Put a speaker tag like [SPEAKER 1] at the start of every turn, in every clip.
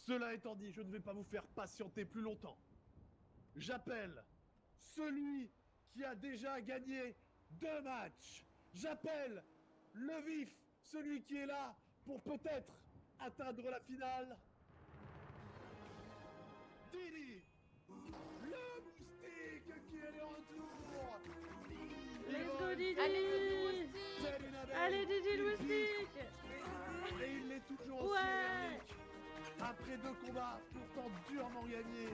[SPEAKER 1] Cela étant dit, je ne vais pas vous faire patienter plus longtemps. J'appelle celui qui a déjà gagné 2 matchs. J'appelle le vif, celui qui est là pour peut-être atteindre la finale. Didi, le moustique qui est de retour.
[SPEAKER 2] Let's go Didi.
[SPEAKER 1] Allez
[SPEAKER 2] Didi le moustique.
[SPEAKER 1] Et il est toujours aussi énergique. Après 2 combats pourtant durement gagnés,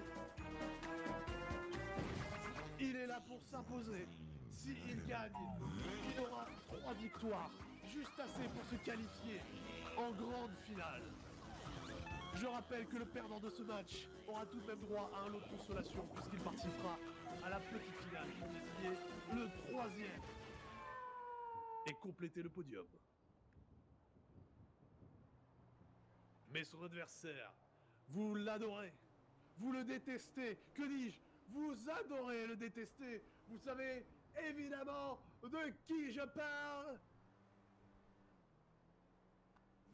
[SPEAKER 1] il est là pour s'imposer. S'il gagne, il aura 3 victoires, juste assez pour se qualifier en grande finale. Je rappelle que le perdant de ce match aura tout de même droit à un lot de consolation puisqu'il participera à la petite finale pour désigner le 3e et compléter le podium. Mais son adversaire, vous l'adorez, vous le détestez, que dis-je, vous adorez le détester, vous savez évidemment de qui je parle.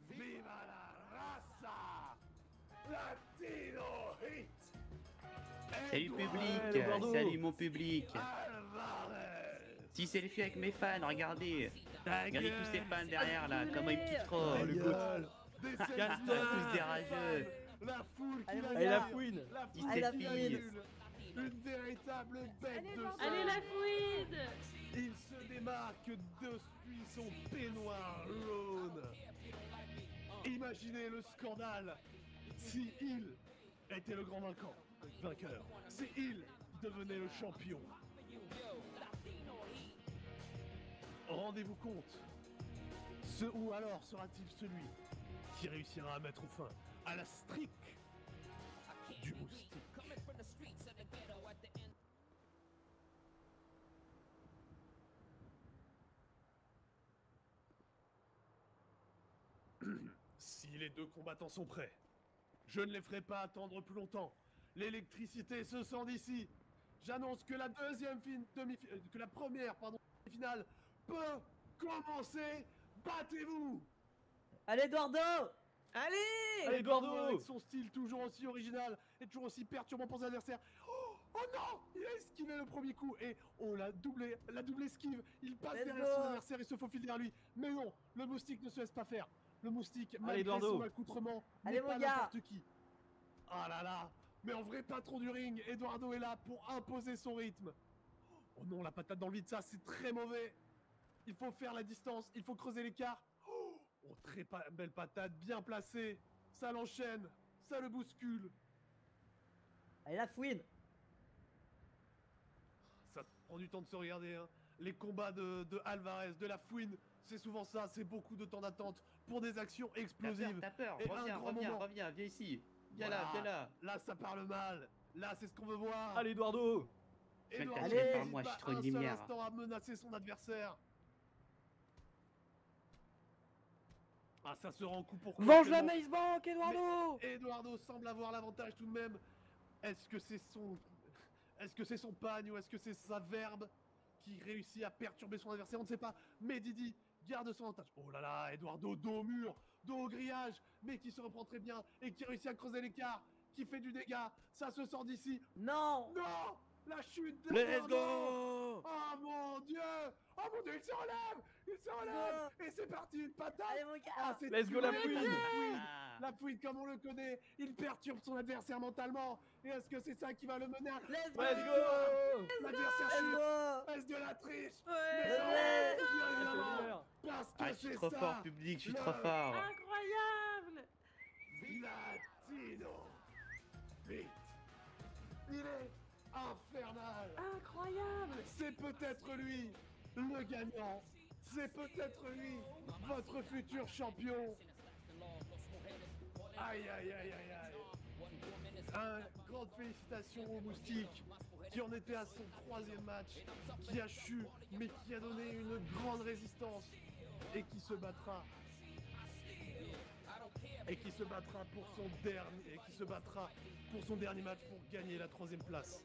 [SPEAKER 1] Viva la raza! Latino Hit!
[SPEAKER 3] Salut public, salut mon public.
[SPEAKER 1] Alvarez!
[SPEAKER 3] Si c'est les filles avec mes fans, regardez. Regardez tous ces fans derrière là,
[SPEAKER 2] Enculé.
[SPEAKER 3] comment ils me kiffent trop.
[SPEAKER 1] La
[SPEAKER 3] Le
[SPEAKER 1] gueule!
[SPEAKER 3] tous des rageux.
[SPEAKER 1] La foule qui
[SPEAKER 4] Allez,
[SPEAKER 1] la
[SPEAKER 4] la
[SPEAKER 1] gagne.
[SPEAKER 4] fouine.
[SPEAKER 1] La foule
[SPEAKER 3] Allez, la
[SPEAKER 1] qui la
[SPEAKER 3] fouine.
[SPEAKER 1] annule. Une véritable bête de sang.
[SPEAKER 2] Allez la fouine.
[SPEAKER 1] Il se démarque depuis son peignoir jaune. Imaginez le scandale si il était le grand vainqueur. Si il devenait le champion. Rendez-vous compte. Ou alors sera-t-il celui qui réussira à mettre fin à la streak du moustique. Si les 2 combattants sont prêts, je ne les ferai pas attendre plus longtemps. L'électricité se sent d'ici. J'annonce que la première finale peut commencer. Battez-vous!
[SPEAKER 4] Allez, Eduardo.
[SPEAKER 1] Allez, Eduardo, avec son style toujours aussi original et toujours aussi perturbant pour ses adversaires. Oh non! Il a esquivé le premier coup et la double esquive. Il passe
[SPEAKER 4] Let's
[SPEAKER 1] derrière
[SPEAKER 4] go.
[SPEAKER 1] son adversaire et se faufile derrière lui. Mais non, le moustique ne se laisse pas faire. Le moustique, malgré
[SPEAKER 4] Eduardo.
[SPEAKER 1] son accoutrement,
[SPEAKER 4] Allez,
[SPEAKER 1] n'est
[SPEAKER 4] mon
[SPEAKER 1] pas
[SPEAKER 4] gars.
[SPEAKER 1] n'importe qui. Ah là là! Mais en vrai patron du ring, Eduardo est là pour imposer son rythme. Oh non, la patate dans le vide, ça c'est très mauvais. Il faut faire la distance, il faut creuser l'écart. Oh, très belle patate, bien placée. Ça l'enchaîne, ça le bouscule.
[SPEAKER 4] Allez, la fouine.
[SPEAKER 1] Ça prend du temps de se regarder, hein. Les combats de Alvarez, de la fouine, c'est souvent ça, c'est beaucoup de temps d'attente pour des actions explosives.
[SPEAKER 3] T'as peur,
[SPEAKER 1] Et un grand moment.
[SPEAKER 3] reviens, viens ici. Viens
[SPEAKER 1] Voilà.
[SPEAKER 3] là, viens là.
[SPEAKER 1] Là, ça parle mal. Là, c'est ce qu'on veut voir.
[SPEAKER 4] Allez, Eduardo.
[SPEAKER 1] Eduardo
[SPEAKER 3] Allez,
[SPEAKER 1] n'hésite
[SPEAKER 3] par moi, je
[SPEAKER 1] pas
[SPEAKER 3] suis trop une
[SPEAKER 1] un seul
[SPEAKER 3] lumière.
[SPEAKER 1] instant à menacer son adversaire. Ah, ça se rend coup pour coup.
[SPEAKER 4] Venge la
[SPEAKER 1] actuellement.
[SPEAKER 4] Maze Bank, Eduardo.
[SPEAKER 1] Mais Eduardo semble avoir l'avantage tout de même. Est-ce que c'est son pagne ou est-ce que c'est sa verbe qui réussit à perturber son adversaire? On ne sait pas. Mais Didi garde son avantage. Oh là là, Eduardo dos au mur, dos au grillage, mais qui se reprend très bien et qui réussit à creuser l'écart, qui fait du dégât. Ça se sort d'ici.
[SPEAKER 4] Non.
[SPEAKER 1] Non! La chute de
[SPEAKER 4] Let's
[SPEAKER 1] Eduardo.
[SPEAKER 4] go.
[SPEAKER 1] Oh mon dieu! Oh mon dieu, il se relève! Il se relève! Et c'est parti, une patate!
[SPEAKER 4] Allez, mon gars.
[SPEAKER 1] Ah, c'est
[SPEAKER 4] Let's go, la
[SPEAKER 1] une
[SPEAKER 4] fouine.
[SPEAKER 1] fouine.
[SPEAKER 3] Ah.
[SPEAKER 1] La fouine comme on le connaît, il perturbe son adversaire mentalement. Et est-ce que c'est ça qui va le mener à...
[SPEAKER 4] Let's go.
[SPEAKER 1] L'adversaire
[SPEAKER 4] Let's
[SPEAKER 1] chute.
[SPEAKER 4] go.
[SPEAKER 1] Est-ce de la triche?
[SPEAKER 2] Ouais.
[SPEAKER 1] Mais non,
[SPEAKER 4] Ouais.
[SPEAKER 1] bien évidemment. Parce que
[SPEAKER 3] Ah, je suis
[SPEAKER 1] c'est
[SPEAKER 3] trop
[SPEAKER 1] ça.
[SPEAKER 3] fort public, je suis
[SPEAKER 1] le
[SPEAKER 3] trop fort.
[SPEAKER 2] Incroyable.
[SPEAKER 1] Latino. Vite. Il est infernal.
[SPEAKER 2] Incroyable.
[SPEAKER 1] C'est peut-être lui, le gagnant. C'est peut-être lui, votre futur champion. Aïe, aïe, aïe, aïe, aïe. Un grande félicitations au Moustique, qui en était à son 3e match, qui a chu, mais qui a donné une grande résistance, et qui se battra. Et qui se battra pour son dernier match pour gagner la 3e place.